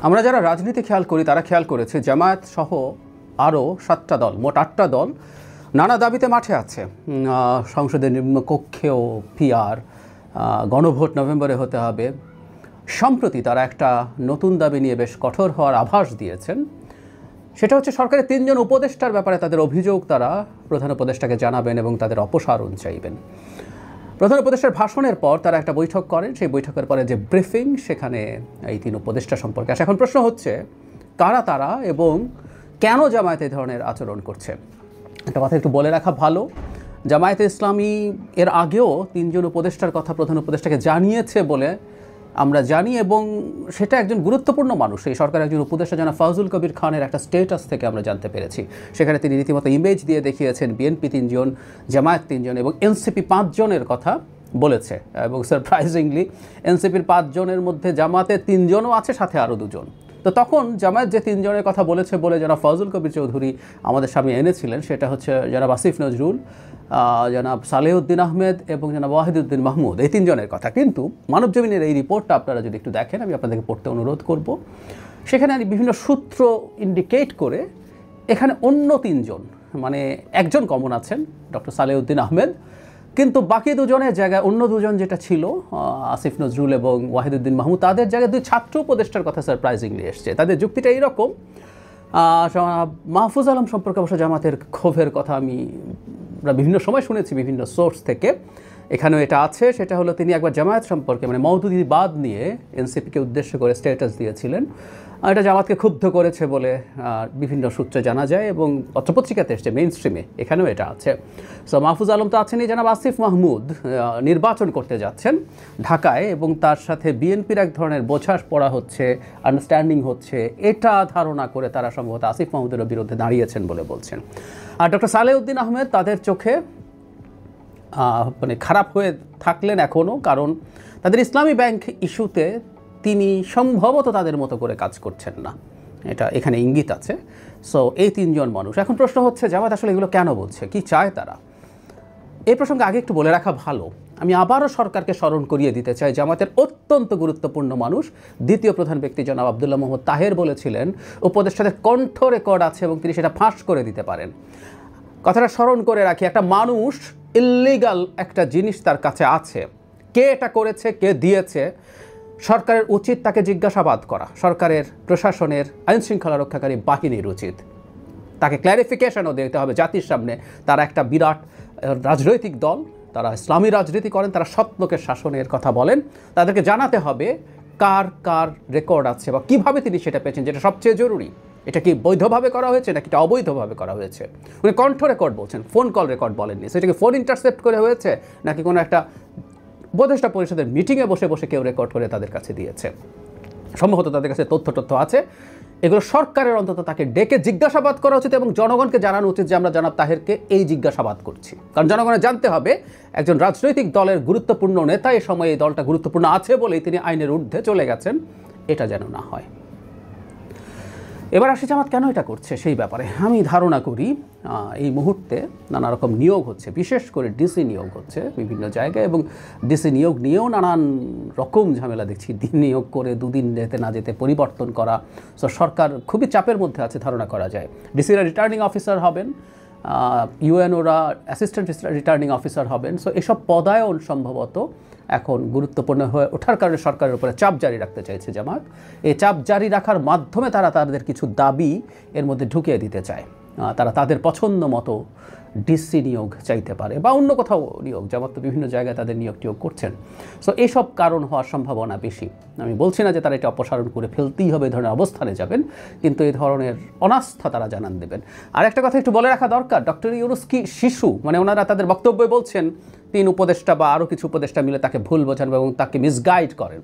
আমরা যারা রাজনীতি খেয়াল করি তারা খেয়াল করেছে জামায়াত সহ আরও 7টা দল, মোট 8টা দল নানা দাবিতে মাঠে আছে। সংসদের নিম্নকক্ষেও পিআর, গণভোট নভেম্বরে হতে হবে। সম্প্রতি তারা একটা নতুন দাবি নিয়ে বেশ কঠোর হওয়ার আভাস দিয়েছেন। সেটা হচ্ছে সরকারের 3 জন উপদেষ্টার ব্যাপারে তাদের অভিযোগ তারা প্রধান উপদেষ্টাকে জানাবেন এবং তাদের অপসারণ চাইবেন। প্রধান উপদেষ্টার ভাষণের পর তারা একটা বৈঠক করেন। সেই বৈঠকের পরে যে ব্রিফিং, সেখানে এই 3 উপদেষ্টা সম্পর্কে আসে। এখন প্রশ্ন হচ্ছে কারা তারা এবং কেন জামায়াত এই ধরনের আচরণ করছে। একটা কথা একটু বলে রাখা ভালো, জামায়াতে ইসলামী এর আগেও 3 জন উপদেষ্টার কথা প্রধান উপদেষ্টাকে জানিয়েছে বলে আমরা জানি, এবং সেটা একজন গুরুত্বপূর্ণ মানুষ, এই সরকারের একজন উপদেষ্টা জনাব ফাউজুল কবির খানের একটা স্টেটাস থেকে আমরা জানতে পেরেছি। সেখানে তিনি রীতিমতো ইমেজ দিয়ে দেখিয়েছেন বিএনপি 3 জন, জামায়াত 3 জন এবং এনসিপি 5 জনের কথা বলেছে। এবং সারপ্রাইজিংলি এনসিপির 5 জনের মধ্যে জামায়াতের 3 জনও আছে, সাথে আরও 2 জন। তো তখন জামায়াত যে 3 জনের কথা বলেছে বলে জনাব ফাউজুল কবির চৌধুরী আমাদের সামনে এনেছিলেন, সেটা হচ্ছে জনাব আসিফ নজরুল, জনাব সালেউদ্দিন আহমেদ এবং জনাব ওয়াহিদুদ্দিন মাহমুদ, এই 3 জনের কথা। কিন্তু মানবজমিনের এই রিপোর্টটা আপনারা যদি একটু দেখেন, আমি আপনাদেরকে পড়তে অনুরোধ করব। সেখানে বিভিন্ন সূত্র ইন্ডিকেট করে এখানে অন্য 3 জন, মানে একজন কমন আছেন ডক্টর সালেউদ্দিন আহমেদ, কিন্তু বাকি 2 জনের জায়গায় অন্য 2 জন যেটা ছিল আসিফ নজরুল এবং ওয়াহিদুদ্দিন মাহমুদ, তাদের জায়গায় 2 ছাত্র উপদেষ্টার কথা সারপ্রাইজিংলি এসছে। তাদের যুক্তিটা এইরকম, মাহফুজ আলম সম্পর্কে অবশ্য জামাতের ক্ষোভের কথা আমরা বিভিন্ন সময় শুনেছি বিভিন্ন সোর্স থেকে, এখানেও এটা আছে। সেটা হলো তিনি একবার জামায়াত সম্পর্কে মানে মওদুদিবাদ নিয়ে এনসিপিকে উদ্দেশ্য করে স্ট্যাটাস দিয়েছিলেন। এটা জামাতকে ক্ষুব্ধ করেছে বলে বিভিন্ন সূত্রে জানা যায় এবং পত্রপত্রিকাতে এসছে, মেইন স্ট্রিমে এখানেও এটা আছে। সো মাহফুজ আলম তো আছেনই, জানাব আসিফ মাহমুদ নির্বাচন করতে যাচ্ছেন ঢাকায় এবং তার সাথে বিএনপির এক ধরনের বোঝাস পড়া হচ্ছে, আন্ডারস্ট্যান্ডিং হচ্ছে, এটা ধারণা করে তারা সম্ভবত আসিফ মাহমুদের বিরুদ্ধে দাঁড়িয়েছেন বলে বলছেন। আর ডক্টর সালেউদ্দিন আহমেদ তাদের চোখে মানে খারাপ হয়ে থাকলেন এখনও, কারণ তাদের ইসলামী ব্যাংক ইস্যুতে তিনি সম্ভবত তাদের মতো করে কাজ করছেন না, এটা এখানে ইঙ্গিত আছে। সো এই 3 জন মানুষ। এখন প্রশ্ন হচ্ছে জামায়াত আসলে এগুলো কেন বলছে, কি চায় তারা? এই প্রসঙ্গে আগে একটু বলে রাখা ভালো, আমি আবারও সরকারকে স্মরণ করিয়ে দিতে চাই, জামায়াতের অত্যন্ত গুরুত্বপূর্ণ মানুষ দ্বিতীয় প্রধান ব্যক্তি জনাব আব্দুল্লাহ মোহাম্মদ তাহের বলেছিলেন উপদেষ্টাদের কণ্ঠ রেকর্ড আছে এবং তিনি সেটা ফাঁস করে দিতে পারেন। কথাটা স্মরণ করে রাখি, একটা মানুষ ইল্লিগাল একটা জিনিস তার কাছে আছে, কে এটা করেছে, কে দিয়েছে, সরকারের উচিত তাকে জিজ্ঞাসাবাদ করা। সরকারের প্রশাসনের আইনশৃঙ্খলা রক্ষাকারী বাহিনীর উচিত তাকে ক্ল্যারিফিকেশনও দিতে হবে জাতির সামনে। তারা একটা বিরাট রাজনৈতিক দল, তারা ইসলামী রাজনীতি করেন, তারা সৎ লোকের শাসনের কথা বলেন। তাদেরকে জানাতে হবে কার কার রেকর্ড আছে বা কীভাবে তিনি সেটা পেয়েছেন, যেটা সবচেয়ে জরুরি। এটা কি বৈধভাবে করা হয়েছে নাকি এটা অবৈধভাবে করা হয়েছে? উনি কণ্ঠ রেকর্ড বলছেন, ফোন কল রেকর্ড বলেননি। সেটাকে ফোন ইন্টারসেপ্ট করে হয়েছে নাকি কোনো একটা উপদেষ্টা পরিষদের মিটিংয়ে বসে বসে কেউ রেকর্ড করে তাদের কাছে দিয়েছে? সম্ভবত তাদের কাছে তথ্য আছে। এগুলো সরকারের অন্তত তাকে ডেকে জিজ্ঞাসাবাদ করা উচিত এবং জনগণকে জানানো উচিত যে আমরা জনাব তাহেরকে এই জিজ্ঞাসাবাদ করছি। কারণ জনগণের জানতে হবে একজন রাজনৈতিক দলের গুরুত্বপূর্ণ নেতা এই সময়ে এই দলটা গুরুত্বপূর্ণ আছে বলেই তিনি আইনের ঊর্ধ্বে চলে গেছেন, এটা যেন না হয়। এবার আসি জামাত কেন এটা করছে সেই ব্যাপারে। আমি ধারণা করি এই মুহূর্তে নানা রকম নিয়োগ হচ্ছে, বিশেষ করে ডিসি নিয়োগ হচ্ছে বিভিন্ন জায়গায়, এবং ডিসি নিয়োগ নিয়েও নানান রকম ঝামেলা দেখছি। নিয়োগ করে 2 দিন যেতে না যেতে পরিবর্তন করা। সো সরকার খুবই চাপের মধ্যে আছে ধারণা করা যায়। ডিসিরা রিটার্নিং অফিসার হবেন, ইউএনওরা অ্যাসিস্ট্যান্ট রিটার্নিং অফিসার হবেন। সো এসব পদায়ন সম্ভবত এখন গুরুত্বপূর্ণ হয়ে ওঠার কারণে সরকারের উপরে চাপ জারি রাখতে চাইছে জামাত। এই চাপ জারি রাখার মাধ্যমে তারা তাদের কিছু দাবি এর মধ্যে ঢুকিয়ে দিতে চায়। তারা তাদের পছন্দ মতো ডিসি নিয়োগ চাইতে পারে বা অন্য কোথাও নিয়োগ। জামাত তো বিভিন্ন জায়গায় তাদের নিয়োগ করছেন। সো এইসব কারণ হওয়ার সম্ভাবনা বেশি। আমি বলছি না যে তারা এটা অপসারণ করে ফেলতেই হবে এই ধরনের অবস্থানে যাবেন, কিন্তু এই ধরনের অনাস্থা তারা জানান দেবেন। আর একটা কথা একটু বলে রাখা দরকার, ডক্টর ইউনূস কি শিশু? মানে ওনারা তাদের বক্তব্যে বলছেন 3 উপদেষ্টা বা আরও কিছু উপদেষ্টা মিলে তাকে ভুল বোঝান এবং তাকে মিসগাইড করেন।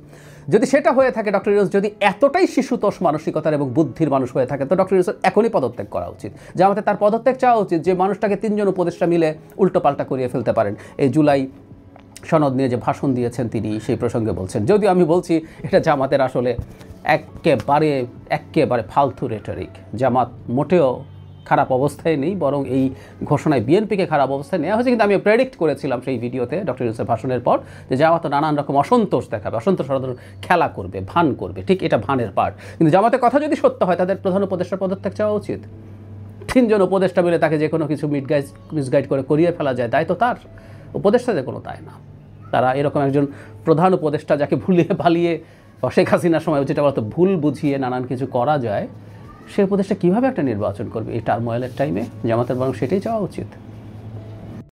যদি সেটা হয়ে থাকে, ডক্টর ইউনূস যদি এতটাই শিশুতোষ মানসিকতার এবং বুদ্ধির মানুষ হয়ে থাকে, তো ডক্টর ইউনূসের এখনই পদত্যাগ করা উচিত। যে আমাদের তার পদত্যাগ চাওয়া উচিত, যে মানুষটাকে 3 জন উপদেষ্টা মিলে উল্টোপাল্টা করিয়ে ফেলতে পারেন। এই জুলাই সনদ নিয়ে যে ভাষণ দিয়েছেন তিনি সেই প্রসঙ্গে বলছেন, যদিও আমি বলছি এটা জামাতের আসলে একেবারে ফালতু রেটরিক। জামাত মোটেও খারাপ অবস্থায় নেই, বরং এই ঘোষণায় বিএনপিকে খারাপ অবস্থায় নেওয়া হয়েছে। কিন্তু আমি প্রেডিক্ট করেছিলাম সেই ভিডিওতে ডক্টর ইউনূসের ভাষণের পর যে জামাত নানান রকম অসন্তোষ দেখাবে, অসন্তোষ খেলা করবে, ভান করবে। ঠিক এটা ভানের পার্ট। কিন্তু জামাতের কথা যদি সত্য হয় তাদের প্রধান উপদেষ্টার পদত্যাগ চাওয়া উচিত। 3 জন উপদেষ্টা মিলে তাকে যে কোনো কিছু মিসগাইড করে করিয়ে ফেলা যায়, দায় তো তার, উপদেষ্টাদের কোনো দায় না। তারা এরকম একজন প্রধান উপদেষ্টা যাকে ভুলিয়ে পালিয়ে শেখ হাসিনার সময় যেটা বলতো ভুল বুঝিয়ে নানান কিছু করা যায়, সে উপদেষ্টা কীভাবে একটা নির্বাচন করবে এই টার্মোয়েলের টাইমে? জামাতের বরং সেটাই চাওয়া উচিত।